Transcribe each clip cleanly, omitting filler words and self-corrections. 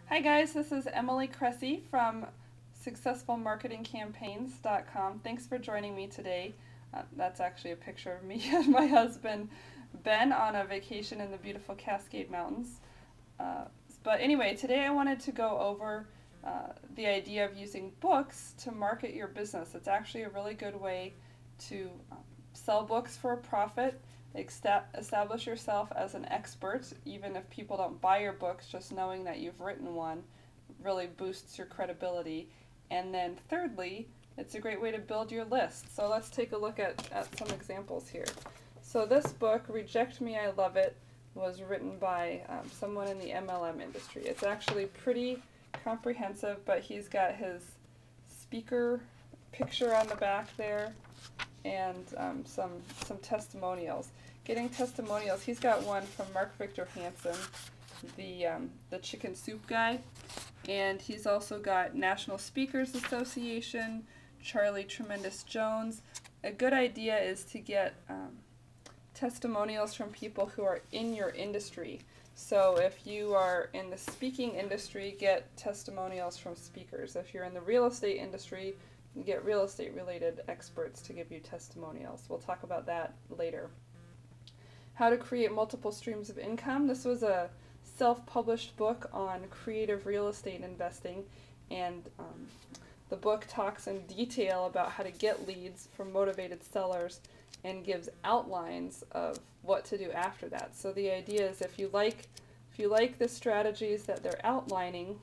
Hi guys, this is Emily Cressy from successfulmarketingcampaigns.com. Thanks for joining me today. That's actually a picture of me and my husband Ben on a vacation in the beautiful Cascade Mountains. But anyway, today I wanted to go over the idea of using books to market your business. It's actually a really good way to sell books for a profit, establish yourself as an expert. Even if people don't buy your books, just knowing that you've written one really boosts your credibility. And then thirdly, it's a great way to build your list. So let's take a look at some examples here. So this book, Reject Me, I Love It, was written by someone in the MLM industry. It's actually pretty comprehensive, but he's got his speaker picture on the back there and some testimonials. Getting testimonials, he's got one from Mark Victor Hansen, the chicken soup guy, and he's also got National Speakers Association, Charlie Tremendous Jones. A good idea is to get testimonials from people who are in your industry. So if you are in the speaking industry, get testimonials from speakers. If you're in the real estate industry, get real estate related experts to give you testimonials. We'll talk about that later. How to create multiple streams of income. This was a self-published book on creative real estate investing, and the book talks in detail about how to get leads from motivated sellers and gives outlines of what to do after that. So the idea is if you like the strategies that they're outlining,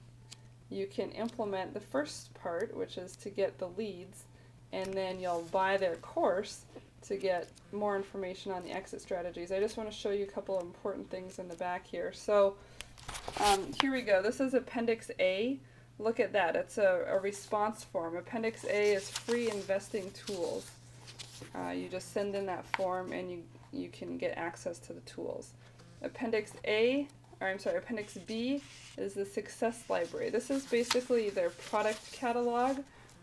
you can implement the first part, which is to get the leads, and then you'll buy their course to get more information on the exit strategies. I just want to show you a couple of important things in the back here. So here we go. This is Appendix A. Look at that. It's a response form. Appendix A is free investing tools. You just send in that form and you can get access to the tools. Appendix B is the Success Library. This is basically their product catalog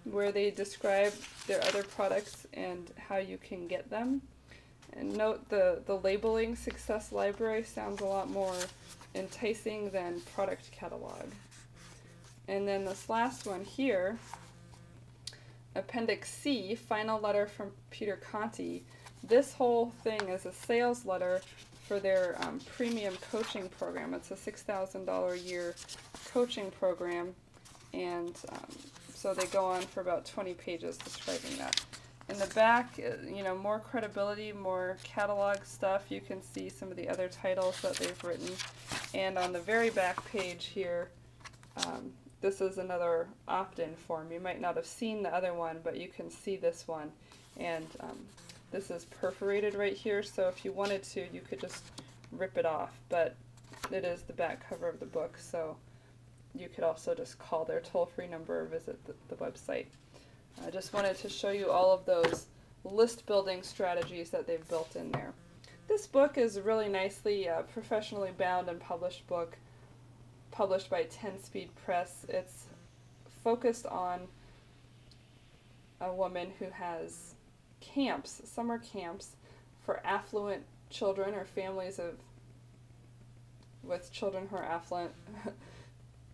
where they describe their other products and how you can get them. And note the labeling Success Library sounds a lot more enticing than product catalog. And then this last one here, Appendix C, Final Letter from Peter Conti. This whole thing is a sales letter for their premium coaching program. It's a $6,000 a year coaching program, and so they go on for about 20 pages describing that. In the back, more credibility, more catalog stuff. You can see some of the other titles that they've written. And on the very back page here, this is another opt-in form. You might not have seen the other one, but you can see this one. And this is perforated right here, so if you wanted to, you could just rip it off. But it is the back cover of the book, so you could also just call their toll-free number or visit the website. I just wanted to show you all of those list-building strategies that they've built in there. This book is a really nicely professionally bound and published book, published by 10 Speed Press. It's focused on a woman who has camps, summer camps, for affluent children or families with children who are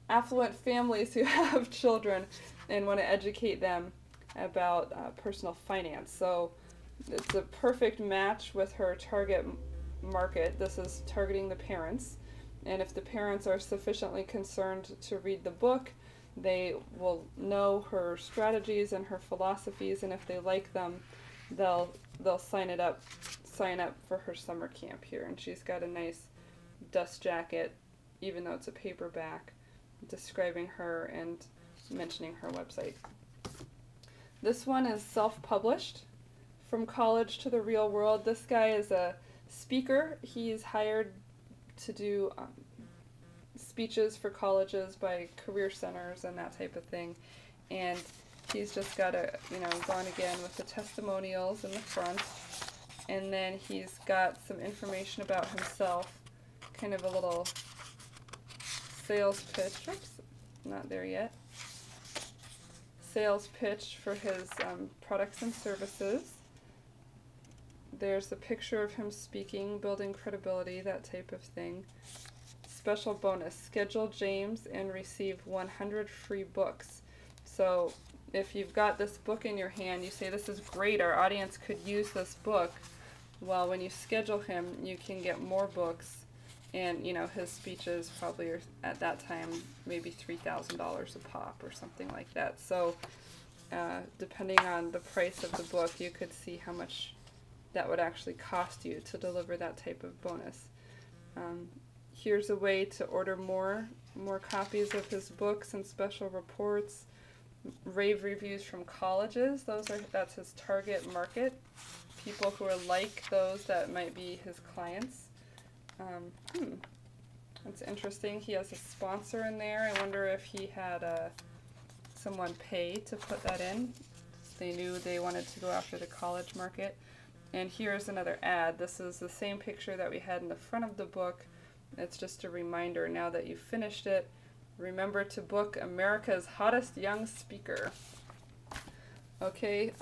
affluent families who have children and want to educate them about personal finance. So it's a perfect match with her target market. This is targeting the parents, and if the parents are sufficiently concerned to read the book, they will know her strategies and her philosophies, and if they like them, they'll sign up for her summer camp here. And she's got a nice dust jacket, even though it's a paperback, describing her and mentioning her website. This one is self-published, From College to the Real World. This guy is a speaker. He's hired to do speeches for colleges by career centers and that type of thing. And he's just got gone again with the testimonials in the front. And then he's got some information about himself, kind of a little sales pitch. Oops, not there yet. Sales pitch for his products and services. There's a picture of him speaking, building credibility, that type of thing. special bonus, schedule James and receive 100 free books. So if you've got this book in your hand, you say, this is great, our audience could use this book. Well, when you schedule him, you can get more books, and you know, his speeches probably are at that time maybe $3,000 a pop or something like that. So depending on the price of the book, you could see how much that would actually cost you to deliver that type of bonus. Here's a way to order more copies of his books and special reports. Rave reviews from colleges, that's his target market. People who are like those that might be his clients. That's interesting. He has a sponsor in there. I wonder if he had someone pay to put that in. They knew they wanted to go after the college market. And here's another ad. This is the same picture that we had in the front of the book. It's just a reminder, now that you've finished it, remember to book America's hottest young speaker. Okay,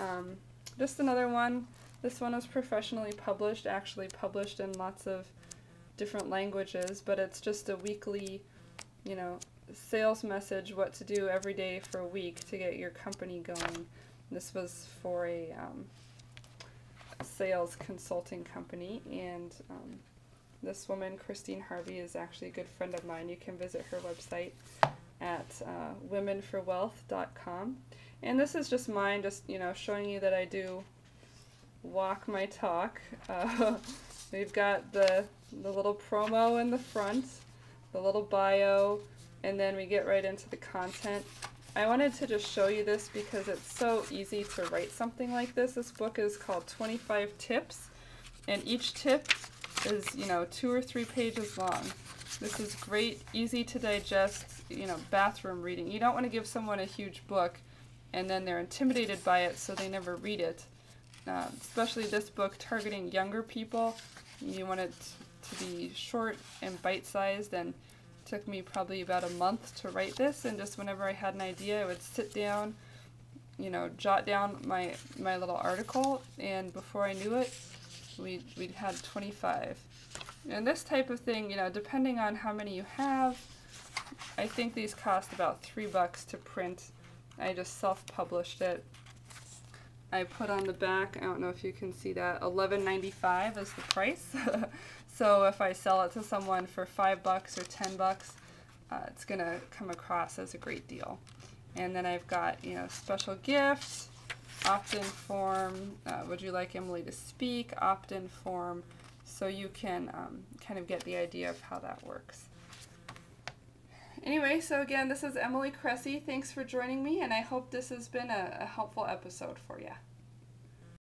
just another one. This one was professionally published, actually published in lots of different languages, but it's just a weekly, you know, sales message, what to do every day for a week to get your company going. This was for a sales consulting company, and this woman, Christine Harvey, is actually a good friend of mine. You can visit her website at womenforwealth.com. And this is just mine, just, you know, showing you that I do walk my talk. We've got the little promo in the front, the little bio, and then we get right into the content. I wanted to just show you this because it's so easy to write something like this. This book is called 25 Tips, and each tip is, you know, 2 or 3 pages long. This is great, easy to digest, you know, bathroom reading. You don't want to give someone a huge book and then they're intimidated by it, so they never read it. Especially this book targeting younger people. You want it to be short and bite-sized, and it took me probably about a month to write this, and just whenever I had an idea, I would sit down, you know, jot down my little article, and before I knew it, we'd had 25. And this type of thing, you know, depending on how many you have, I think these cost about $3 to print. I just self-published it. I put on the back, I don't know if you can see that, $11.95 is the price. So if I sell it to someone for $5 or $10, it's gonna come across as a great deal. And then I've got, you know, special gifts, opt-in form, would you like Emily to speak, opt-in form, so you can kind of get the idea of how that works. Anyway, so again, this is Emily Cressy. Thanks for joining me, and I hope this has been a helpful episode for you.